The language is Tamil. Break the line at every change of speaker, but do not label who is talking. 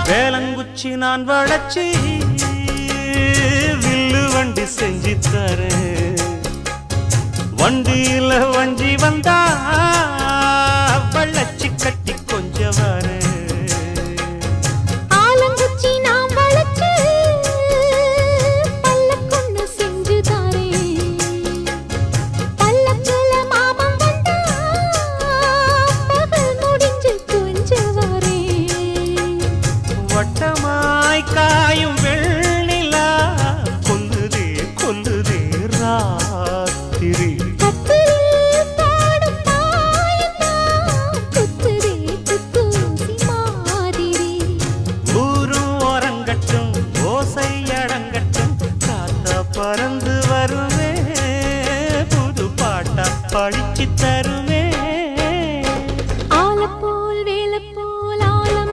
வேலங்குச்சி நான் வளச்சி வில்லு வண்டி செஞ்சு தரேன். வண்டியில வஞ்சி வந்தா வள்ளச்சி கட்டி கொஞ்சம் வர